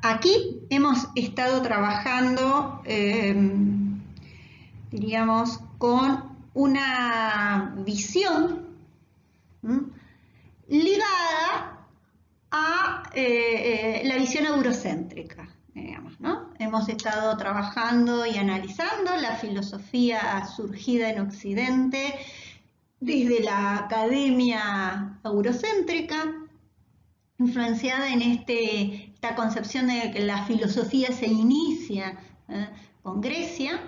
aquí hemos estado trabajando, diríamos, con una visión ligada a la visión eurocéntrica, digamos, ¿no? Hemos estado trabajando y analizando la filosofía surgida en Occidente desde la academia eurocéntrica, influenciada en esta concepción de que la filosofía se inicia con Grecia,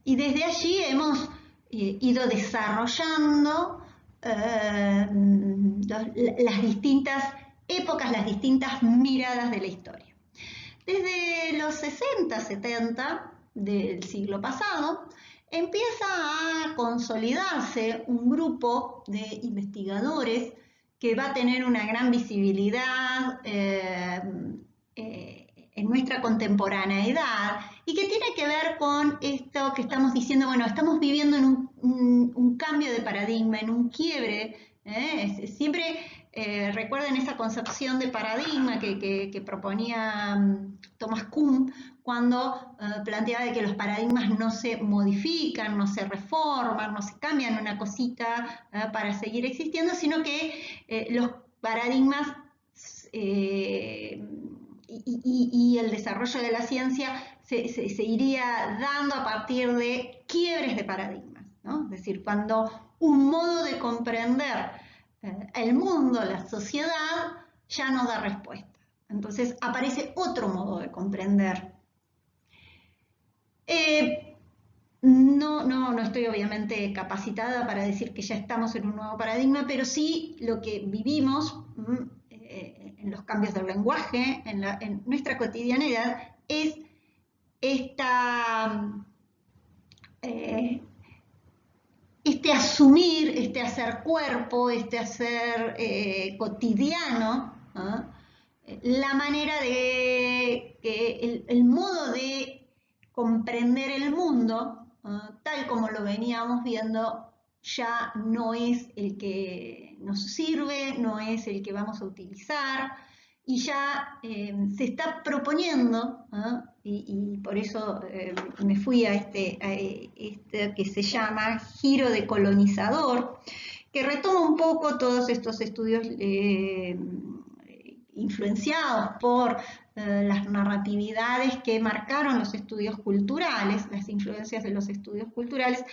y desde allí hemos ido desarrollando las distintas épocas, las distintas miradas de la historia. Desde los 60, 70 del siglo pasado, empieza a consolidarse un grupo de investigadores que va a tener una gran visibilidad en nuestra contemporaneidad y que tiene que ver con esto que estamos diciendo, bueno, estamos viviendo en un cambio de paradigma, en un quiebre. Siempre recuerden esa concepción de paradigma que proponía Thomas Kuhn cuando planteaba de que los paradigmas no se modifican, no se reforman, no se cambian una cosita para seguir existiendo, sino que los paradigmas y el desarrollo de la ciencia se iría dando a partir de quiebres de paradigmas, ¿no? Es decir, cuando un modo de comprender el mundo, la sociedad, ya no da respuesta. Entonces aparece otro modo de comprender. No estoy obviamente capacitada para decir que ya estamos en un nuevo paradigma, pero sí lo que vivimos en los cambios del lenguaje, en nuestra cotidianidad, es este asumir, este hacer cuerpo, este hacer cotidiano, la manera de que el modo de comprender el mundo, tal como lo veníamos viendo, ya no es el que nos sirve, no es el que vamos a utilizar, y ya se está proponiendo, y por eso me fui a este que se llama giro decolonizador, que retoma un poco todos estos estudios influenciados por las narratividades que marcaron los estudios culturales, las influencias de los estudios culturales,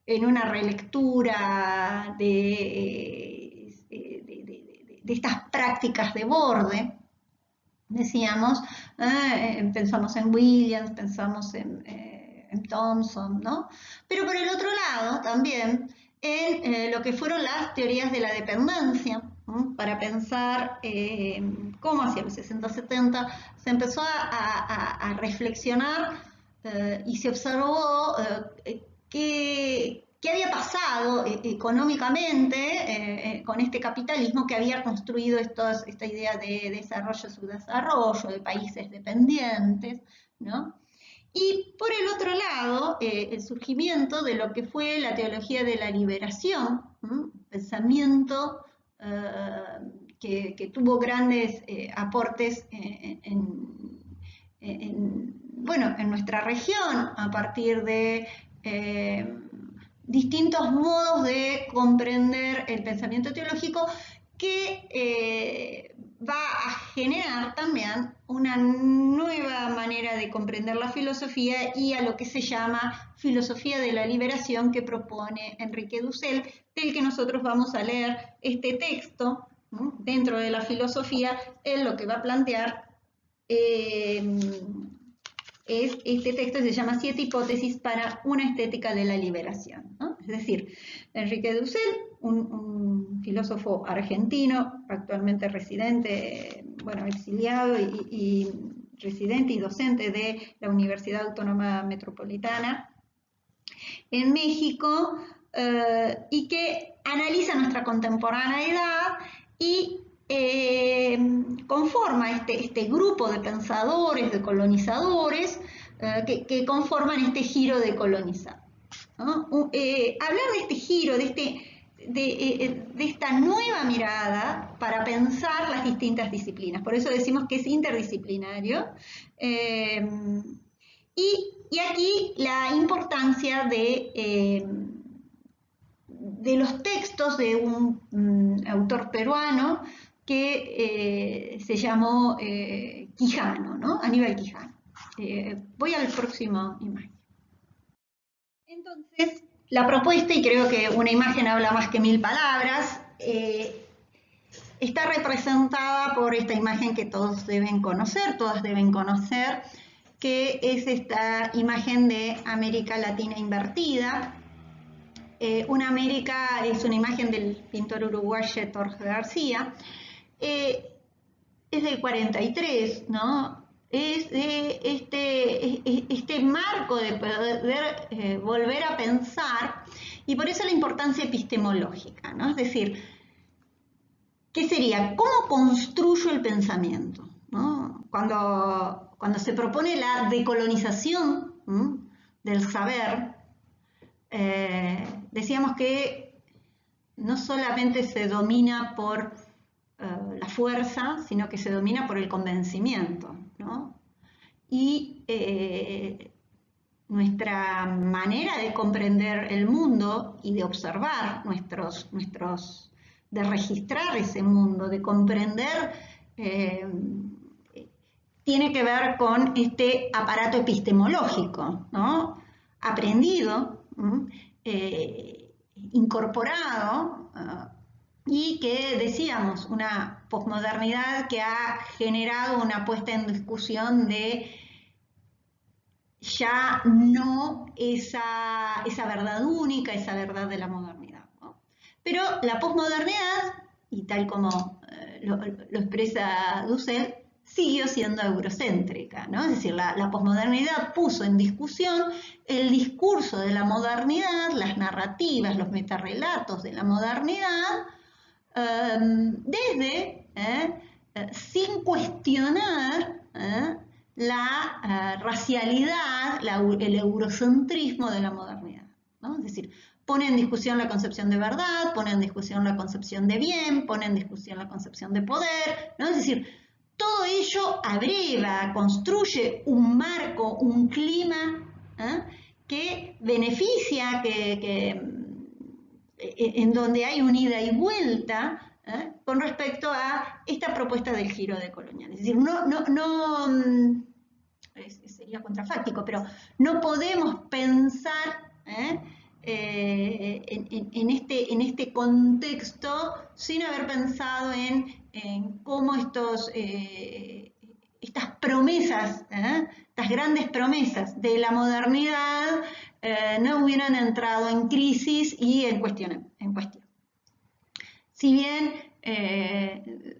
en una relectura de estas prácticas de borde, decíamos, pensamos en Williams, pensamos en Thompson, ¿no? Pero por el otro lado también en lo que fueron las teorías de la dependencia, para pensar cómo hacia los 60-70 se empezó a reflexionar y se observó qué había pasado económicamente con este capitalismo que había construido esta idea de desarrollo, subdesarrollo, de países dependientes, ¿no? Y por el otro lado, el surgimiento de lo que fue la teología de la liberación, pensamiento que tuvo grandes aportes en nuestra región a partir de distintos modos de comprender el pensamiento teológico que va a generar también una nueva manera de comprender la filosofía y a lo que se llama filosofía de la liberación que propone Enrique Dussel, del que nosotros vamos a leer este texto, ¿no? Dentro de la filosofía. Él lo que va a plantear es este texto, se llama 7 hipótesis para una estética de la liberación, ¿no? Es decir, Enrique Dussel, un filósofo argentino, actualmente residente, exiliado y residente y docente de la Universidad Autónoma Metropolitana en México, y que analiza nuestra contemporaneidad y conforma este grupo de pensadores, de colonizadores, que conforman este giro decolonizado, ¿no? Hablar de este giro, de de esta nueva mirada para pensar las distintas disciplinas. Por eso decimos que es interdisciplinario. Y aquí la importancia de los textos de un autor peruano que se llamó Quijano, ¿no? Aníbal Quijano. Voy al próximo imagen. Entonces, la propuesta, y creo que una imagen habla más que 1000 palabras, está representada por esta imagen que todos deben conocer, todas deben conocer, que es esta imagen de América Latina invertida. Una América es una imagen del pintor uruguayo Jorge García. Es del 43, ¿no? Es de este marco de poder volver a pensar, y por eso la importancia epistemológica, ¿no? Es decir, ¿qué sería? ¿Cómo construyo el pensamiento? ¿No? Cuando se propone la decolonización del saber, decíamos que no solamente se domina por la fuerza, sino que se domina por el convencimiento, ¿no? Y nuestra manera de comprender el mundo y de observar de registrar ese mundo, de comprender, tiene que ver con este aparato epistemológico, ¿no? Aprendido, incorporado, y que decíamos, una posmodernidad que ha generado una puesta en discusión de ya no esa verdad única, esa verdad de la modernidad, ¿no? Pero la posmodernidad, y tal como lo expresa Dussel, siguió siendo eurocéntrica, ¿no? Es decir, la posmodernidad puso en discusión el discurso de la modernidad, las narrativas, los metarrelatos de la modernidad, sin cuestionar la racialidad, el eurocentrismo de la modernidad, ¿no? Es decir, pone en discusión la concepción de verdad, pone en discusión la concepción de bien, pone en discusión la concepción de poder, ¿no? Es decir, todo ello abreva, construye un marco, un clima que beneficia, en donde hay un ida y vuelta con respecto a esta propuesta del giro decolonial. Es decir, sería contrafáctico, pero no podemos pensar en este contexto sin haber pensado en cómo estas promesas, estas grandes promesas de la modernidad no hubieran entrado en crisis y en cuestión. Si bien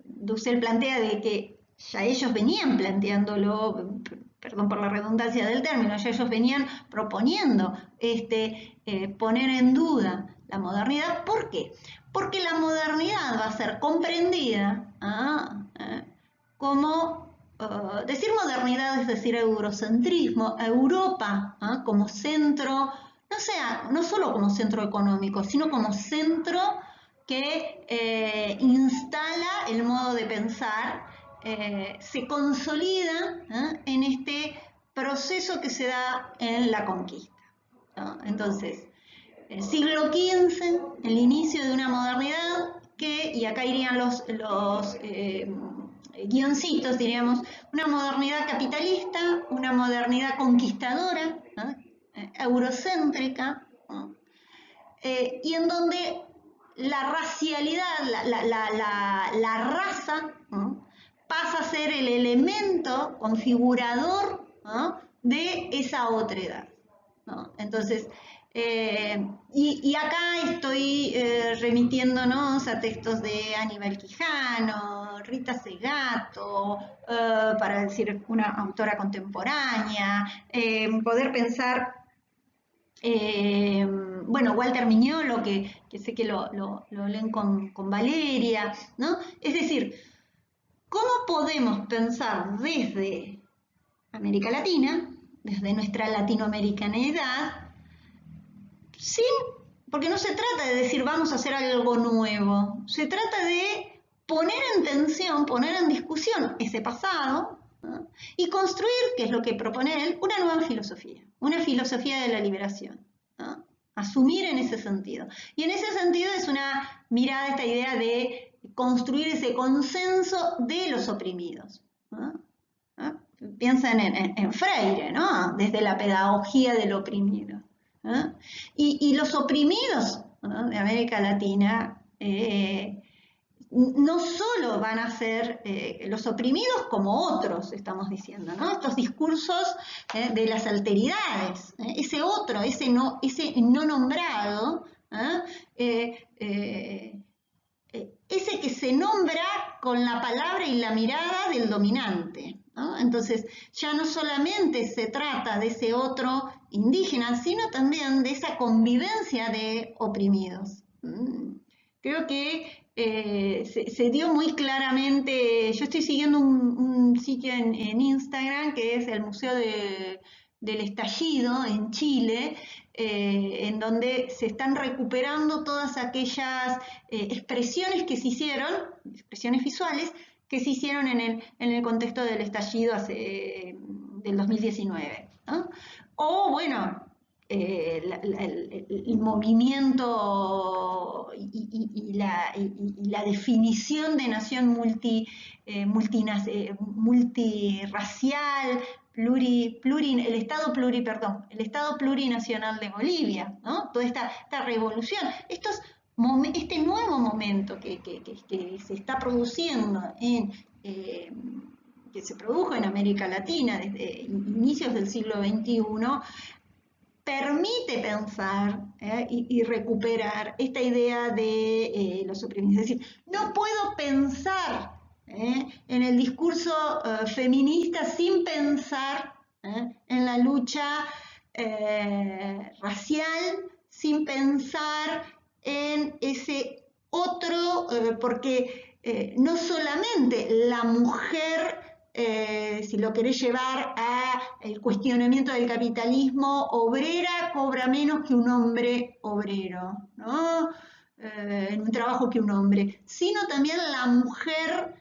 Dussel plantea de que ya ellos venían planteándolo, perdón por la redundancia del término, ya ellos venían proponiendo poner en duda la modernidad. ¿Por qué? Porque la modernidad va a ser comprendida como, decir modernidad es decir eurocentrismo, Europa como centro, no solo como centro económico, sino como centro que instala el modo de pensar, se consolida en este proceso que se da en la conquista, ¿no? Entonces, el siglo XV, el inicio de una modernidad y acá irían los guioncitos, diríamos, una modernidad capitalista, una modernidad conquistadora, ¿no? Eurocéntrica, ¿no? Y en donde la racialidad, la raza, ¿no? pasa a ser el elemento configurador, ¿no? de esa otredad, ¿no? Entonces, y acá estoy remitiéndonos a textos de Aníbal Quijano, Rita Segato, para decir una autora contemporánea, poder pensar, bueno, Walter Mignolo, que sé que lo leen con Valeria, ¿no? Es decir, ¿cómo podemos pensar desde América Latina, desde nuestra latinoamericanidad, sin porque no se trata de decir vamos a hacer algo nuevo, se trata de poner en tensión, poner en discusión ese pasado, ¿no? Y construir, que es lo que propone él, una filosofía de la liberación, ¿no? Asumir en ese sentido. Y en ese sentido es una mirada, esta idea de construir ese consenso de los oprimidos, ¿no? ¿No? Piensan en Freire, ¿no? Desde la pedagogía del oprimido. ¿No? Y los oprimidos, ¿no?, de América Latina no solo van a ser los oprimidos como otros, estamos diciendo, ¿no? Estos discursos de las alteridades, ese otro, ese no nombrado, ese que se nombra con la palabra y la mirada del dominante, ¿no? Entonces, ya no solamente se trata de ese otro indígena, sino también de esa convivencia de oprimidos. Creo que se dio muy claramente. Yo estoy siguiendo un sitio en Instagram que es el Museo del Estallido en Chile, en donde se están recuperando todas aquellas expresiones que se hicieron, expresiones visuales, que se hicieron en el contexto del estallido del 2019, ¿no? O, bueno, el movimiento y la definición de nación multirracial, el Estado plurinacional de Bolivia, ¿no? Toda esta revolución, este nuevo momento que se está produciendo que se produjo en América Latina desde inicios del siglo XXI, permite pensar y recuperar esta idea de los oprimidos. Es decir, no puedo pensar en el discurso feminista sin pensar en la lucha racial, sin pensar en ese otro, porque no solamente la mujer, si lo querés llevar al cuestionamiento del capitalismo obrera, cobra menos que un hombre obrero, ¿no? En un trabajo que un hombre, sino también la mujer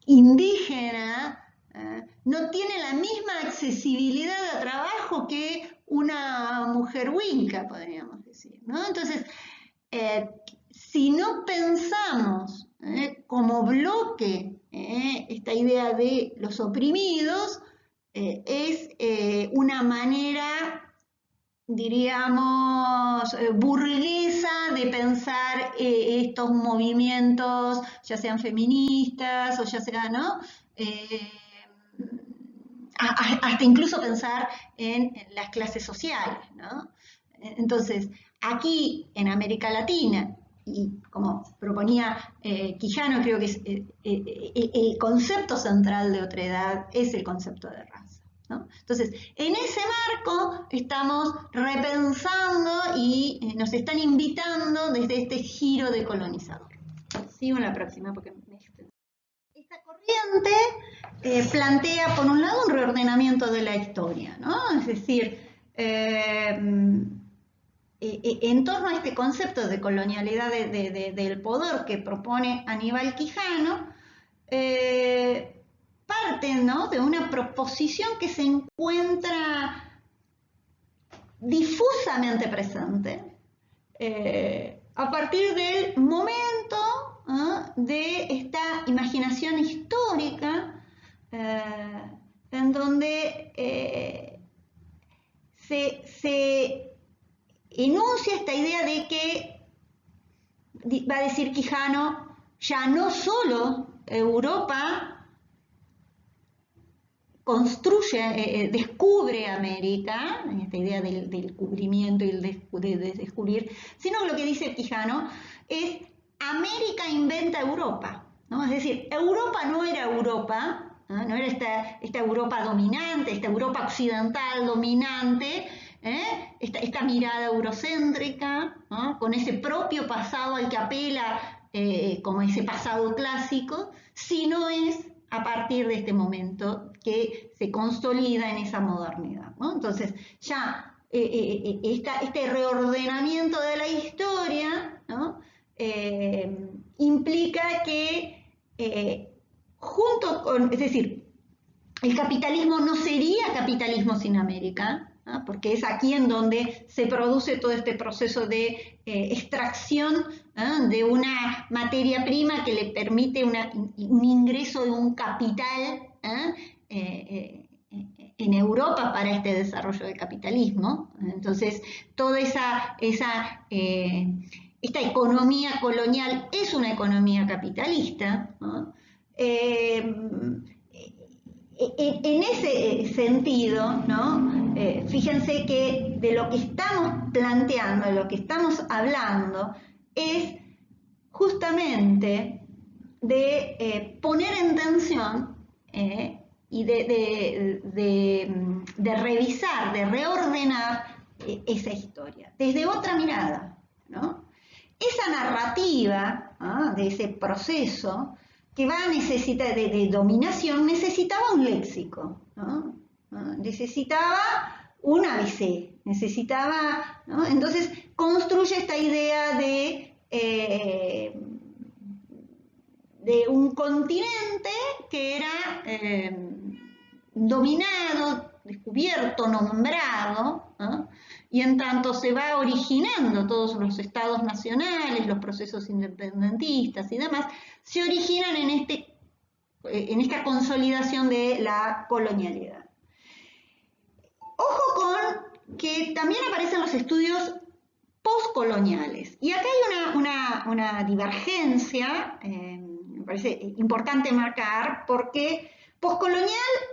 indígena no tiene la misma accesibilidad a trabajo que una mujer huinca, podríamos decir, ¿no? Entonces, si no pensamos como bloque esta idea de los oprimidos, es una manera, diríamos, burguesa de pensar estos movimientos, ya sean feministas o ya sean, ¿no? Hasta incluso pensar en las clases sociales, ¿no? Entonces, aquí en América Latina, y como proponía Quijano, creo que el concepto central de otredad es el concepto de raza, ¿no? Entonces, en ese marco estamos repensando y nos están invitando desde este giro decolonizador. Sigo en la próxima porque me extendí. Esta corriente plantea, por un lado, un reordenamiento de la historia, ¿no? Es decir, en torno a este concepto de colonialidad del poder que propone Aníbal Quijano, parten, ¿no?, de una proposición que se encuentra difusamente presente a partir del momento de esta imaginación histórica en donde se enuncia esta idea de que, va a decir Quijano, ya no solo Europa construye, descubre América, esta idea del cubrimiento y de descubrir, sino que lo que dice Quijano es América inventa Europa, ¿no? Es decir, Europa no era Europa, no era esta Europa dominante, esta Europa occidental dominante, esta mirada eurocéntrica, ¿no?, con ese propio pasado al que apela como ese pasado clásico, sino es a partir de este momento que se consolida en esa modernidad, ¿no? Entonces, ya este reordenamiento de la historia, ¿no? Implica que junto con, es decir, el capitalismo no sería capitalismo sin América, ¿no? Porque es aquí en donde se produce todo este proceso de extracción, ¿no? De una materia prima que le permite un ingreso de un capital, ¿no? En Europa para este desarrollo del capitalismo. Entonces, toda esta economía colonial es una economía capitalista, ¿no? En ese sentido, ¿no? Fíjense que de lo que estamos planteando, de lo que estamos hablando, es justamente de poner en tensión y de revisar, de reordenar esa historia desde otra mirada, ¿no? Esa narrativa, ¿no? De ese proceso que va a necesitar de dominación, necesitaba un léxico, ¿no? Necesitaba un ABC, necesitaba, ¿no? Entonces construye esta idea de un continente que era dominado, descubierto, nombrado, ¿no? Y en tanto se va originando todos los estados nacionales, los procesos independentistas y demás, se originan en esta consolidación de la colonialidad. Ojo con que también aparecen los estudios postcoloniales. Y acá hay una divergencia, me parece importante marcar, porque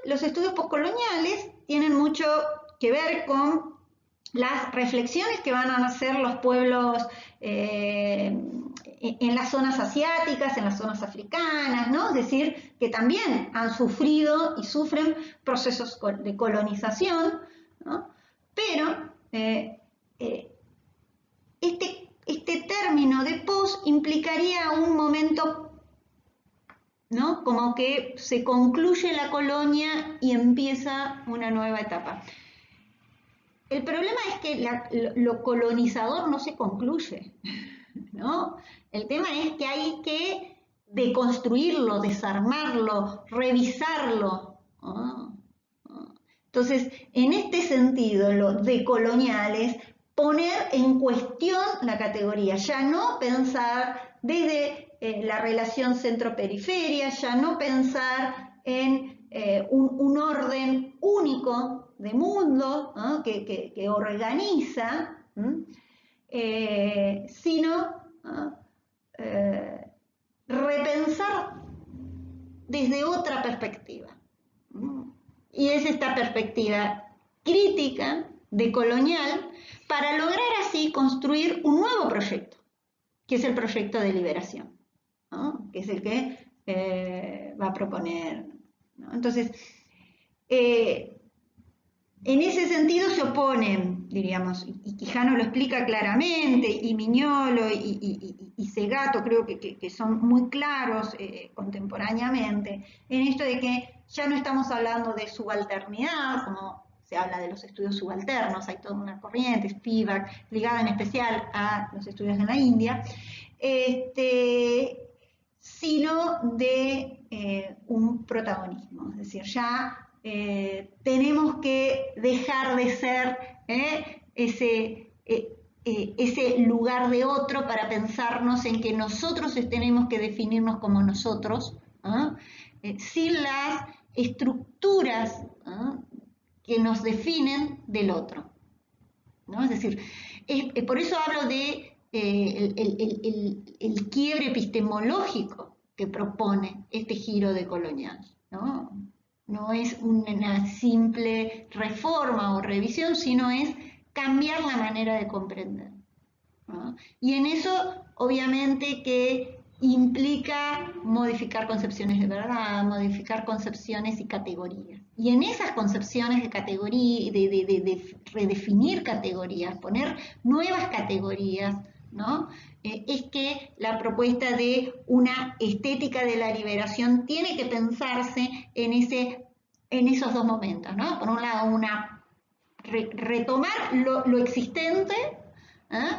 los estudios postcoloniales tienen mucho que ver con las reflexiones que van a hacer los pueblos en las zonas asiáticas, en las zonas africanas, ¿no? Es decir, que también han sufrido y sufren procesos de colonización, ¿no? Pero este término de post implicaría un momento, ¿no? Como que se concluye la colonia y empieza una nueva etapa. El problema es que lo colonizador no se concluye, ¿no? El tema es que hay que deconstruirlo, desarmarlo, revisarlo, ¿no? Entonces, en este sentido, lo decolonial es poner en cuestión la categoría, ya no pensar desde la relación centro-periferia, ya no pensar en un orden único de mundo, ¿no? que organiza, sino repensar desde otra perspectiva. Y es esta perspectiva crítica, decolonial, para lograr así construir un nuevo proyecto, que es el proyecto de liberación, ¿no? Que es el que va a proponer, ¿no? Entonces, en ese sentido se oponen, diríamos, y Quijano lo explica claramente, y Mignolo y Segato creo que son muy claros contemporáneamente, en esto de que ya no estamos hablando de subalternidad, como se habla de los estudios subalternos, hay toda una corriente, Spivak, ligada en especial a los estudios en la India, sino de un protagonismo, es decir, ya tenemos que dejar de ser ese lugar de otro para pensarnos en que nosotros tenemos que definirnos como nosotros, sin las estructuras que nos definen del otro, ¿no? Es decir, por eso hablo de el quiebre epistemológico que propone este giro decolonial, ¿no? No es una simple reforma o revisión, sino es cambiar la manera de comprender, ¿no? Y en eso, obviamente, que implica modificar concepciones de verdad, modificar concepciones y categorías. Y en esas concepciones de categoría, de redefinir categorías, poner nuevas categorías, ¿no? Es que la propuesta de una estética de la liberación tiene que pensarse en esos dos momentos, ¿no? Por un lado, retomar lo existente, ¿eh?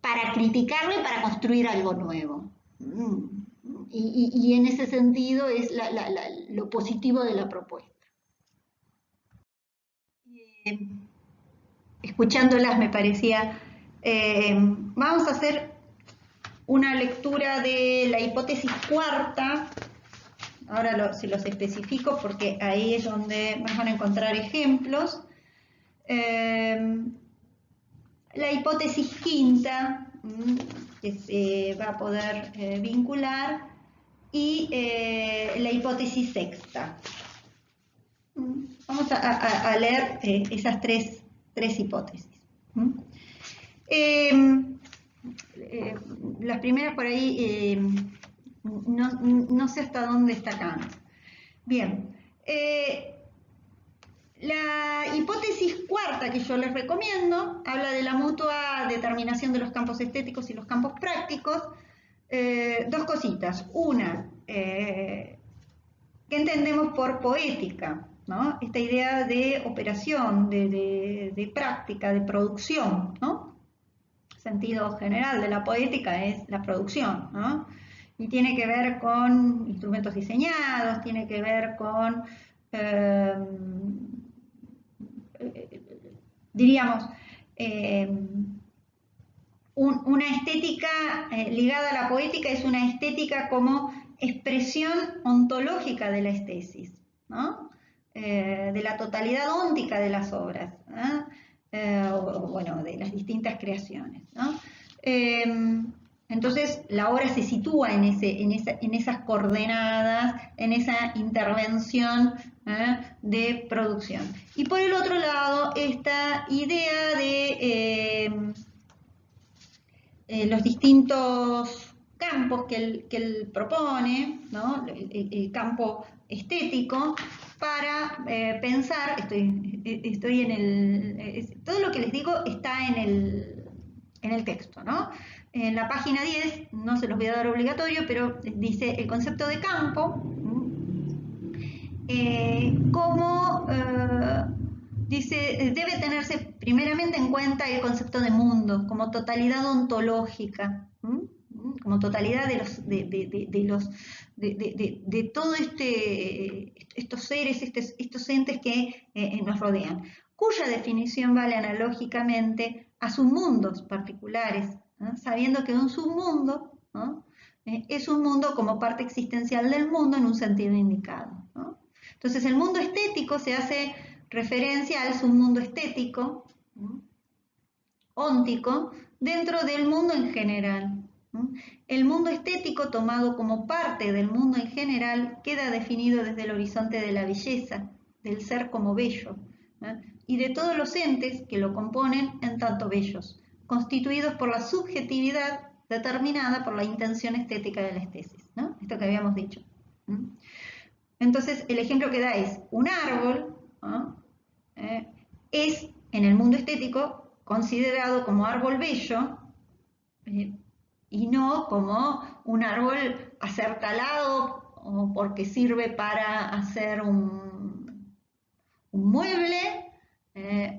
Para criticarlo y para construir algo nuevo. Y en ese sentido es lo positivo de la propuesta. Eh, Escuchándolas me parecía, vamos a hacer una lectura de la hipótesis cuarta, ahora se los especifico porque ahí es donde van a encontrar ejemplos. La hipótesis quinta, que se va a poder vincular, y la hipótesis sexta. Vamos a leer esas tres hipótesis. Las primeras por ahí no sé hasta dónde está Kant. Bien. La hipótesis cuarta que yo les recomiendo habla de la mutua determinación de los campos estéticos y los campos prácticos. Dos cositas. Una, ¿qué entendemos por poética? ¿No? Esta idea de operación, de práctica, de producción, ¿no? El sentido general de la poética es la producción, ¿no? Y tiene que ver con instrumentos diseñados, tiene que ver con, diríamos, una estética ligada a la poética es una estética como expresión ontológica de la estesis, ¿no? De la totalidad óntica de las obras, o bueno, de las distintas creaciones, ¿no? Entonces la obra se sitúa en esas coordenadas, en esa intervención de producción. Y por el otro lado, esta idea de los distintos campos que él propone, ¿no? El campo estético, para pensar, estoy en todo lo que les digo está en el texto, ¿no? En la página 10, no se los voy a dar obligatorio, pero dice el concepto de campo, como dice, debe tenerse primeramente en cuenta el concepto de mundo como totalidad ontológica, como totalidad de todos estos seres, estos entes que nos rodean, cuya definición vale analógicamente a submundos particulares, ¿no? Sabiendo que un submundo, ¿no? Es un mundo como parte existencial del mundo en un sentido indicado, ¿no? Entonces el mundo estético se hace referencia al submundo estético, ¿no? Óntico, dentro del mundo en general, ¿no? El mundo estético, tomado como parte del mundo en general, queda definido desde el horizonte de la belleza, del ser como bello, ¿no? Y de todos los entes que lo componen en tanto bellos, constituidos por la subjetividad determinada por la intención estética de la estesis, ¿no? Esto que habíamos dicho. Entonces, el ejemplo que da es un árbol, ¿no? Es en el mundo estético considerado como árbol bello y no como un árbol acertalado o porque sirve para hacer un mueble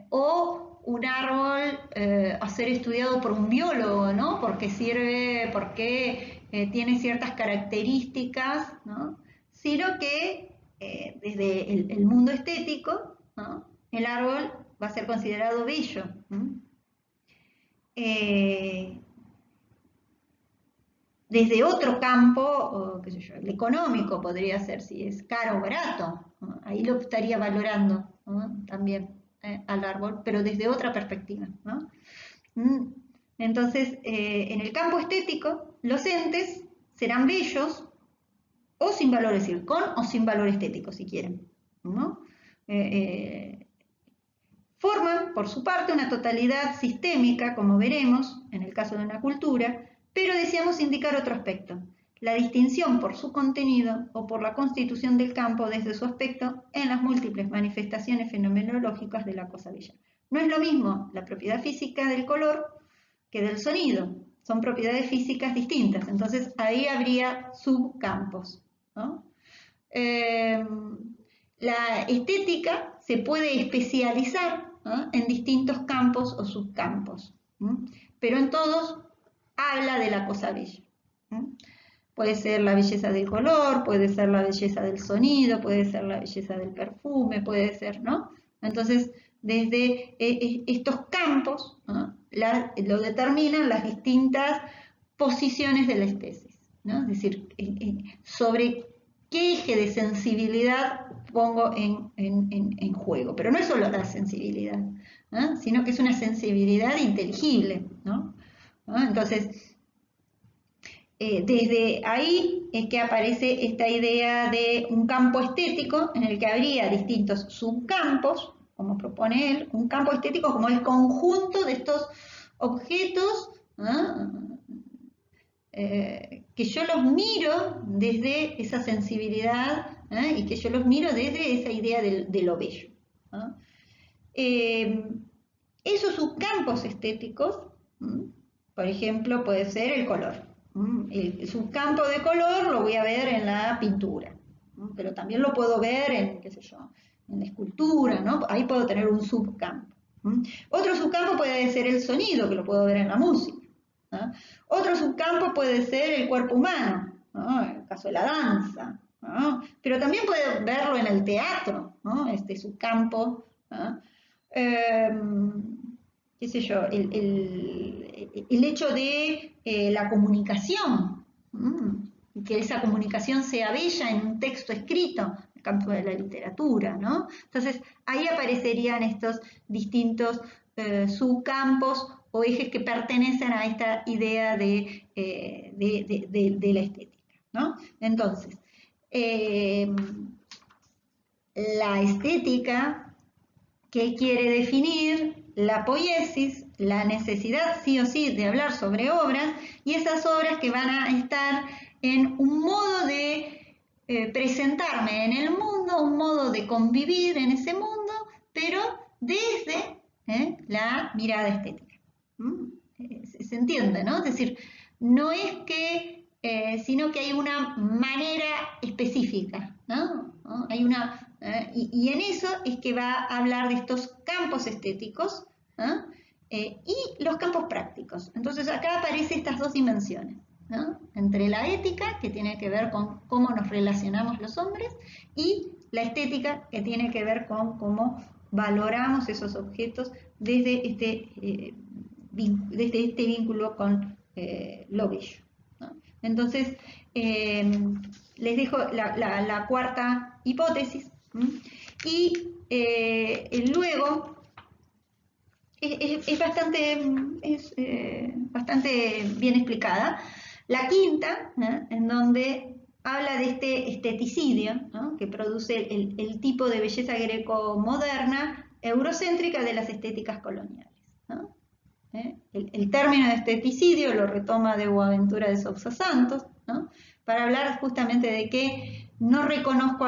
o un árbol a ser estudiado por un biólogo, ¿no? Porque sirve, porque tiene ciertas características, ¿no? Sino que desde el mundo estético, ¿no? El árbol va a ser considerado bello. Desde otro campo, o, qué sé yo, el económico podría ser, si es caro o barato, ¿no? Ahí lo estaría valorando, ¿no? También al árbol, pero desde otra perspectiva, ¿no? Entonces, en el campo estético, los entes serán bellos o sin valor, es decir, con o sin valor estético, si quieren, ¿no? Forman, por su parte, una totalidad sistémica, como veremos, en el caso de una cultura, pero deseamos indicar otro aspecto, la distinción por su contenido o por la constitución del campo desde su aspecto en las múltiples manifestaciones fenomenológicas de la cosa bella. No es lo mismo la propiedad física del color que del sonido. Son propiedades físicas distintas. Entonces ahí habría subcampos, ¿no? La estética se puede especializar, ¿no?, en distintos campos o subcampos, ¿no?, pero en todos habla de la cosa bella, ¿no? Puede ser la belleza del color, puede ser la belleza del sonido, puede ser la belleza del perfume, puede ser, ¿no? Entonces, desde estos campos, ¿no?, lo determinan las distintas posiciones de la especies, ¿no? Es decir, sobre qué eje de sensibilidad pongo en juego. Pero no es solo la sensibilidad, ¿no?, sino que es una sensibilidad inteligible, ¿no? Entonces, desde ahí es que aparece esta idea de un campo estético en el que habría distintos subcampos, como propone él, un campo estético como el conjunto de estos objetos, ¿no?, que yo los miro desde esa sensibilidad, y que yo los miro desde esa idea de lo bello, ¿no? Esos subcampos estéticos, por ejemplo, puede ser el color. El subcampo de color lo voy a ver en la pintura, pero también lo puedo ver en, qué sé yo, en la escultura, ¿no? Ahí puedo tener un subcampo. Otro subcampo puede ser el sonido, que lo puedo ver en la música, ¿no? Otro subcampo puede ser el cuerpo humano, ¿no?, en el caso de la danza, ¿no? Pero también puedo verlo en el teatro, ¿no?, este subcampo, ¿no? Qué sé yo, el hecho de la comunicación, que esa comunicación sea bella en un texto escrito, el campo de la literatura, ¿no? Entonces, ahí aparecerían estos distintos subcampos o ejes que pertenecen a esta idea de la estética, ¿no? Entonces, la estética, ¿qué quiere definir? La poiesis, la necesidad sí o sí de hablar sobre obras, y esas obras que van a estar en un modo de presentarme en el mundo, un modo de convivir en ese mundo, pero desde la mirada estética. Se entiende, ¿no? Es decir, no es que, sino que hay una manera específica, ¿no? Hay una, y en eso es que va a hablar de estos campos estéticos, ¿no?, y los campos prácticos. Entonces acá aparecen estas dos dimensiones, ¿no?, entre la ética, que tiene que ver con cómo nos relacionamos los hombres, y la estética, que tiene que ver con cómo valoramos esos objetos desde este vínculo con lo bello, ¿no? Entonces, les dejo la cuarta hipótesis, y luego es bastante bien explicada. La quinta, ¿no?, en donde habla de este esteticidio, ¿no?, que produce el tipo de belleza greco-moderna eurocéntrica de las estéticas coloniales, ¿no? El término de esteticidio lo retoma de Boaventura de Sousa Santos, ¿no?, para hablar justamente de que no reconozco,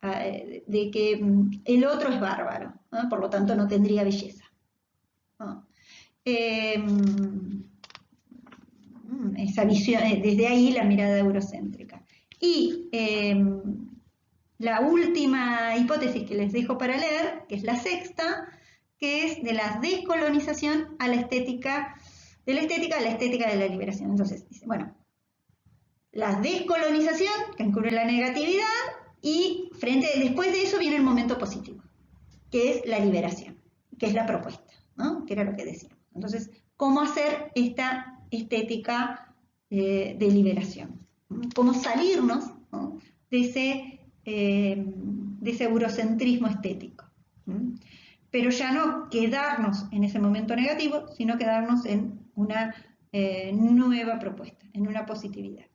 de que el otro es bárbaro, ¿no?, por lo tanto no tendría belleza, ¿no? Esa visión, desde ahí la mirada eurocéntrica. Y la última hipótesis que les dejo para leer, que es la sexta, que es de la descolonización a la estética, de la estética a la estética de la liberación. Entonces, dice, bueno, la descolonización, que incluye la negatividad, y después de eso viene el momento positivo, que es la liberación, que es la propuesta, ¿no?, que era lo que decíamos. Entonces, ¿cómo hacer esta estética de liberación? ¿Cómo salirnos, ¿no?, de ese eurocentrismo estético? Pero ya no quedarnos en ese momento negativo, sino quedarnos en una nueva propuesta, en una positividad.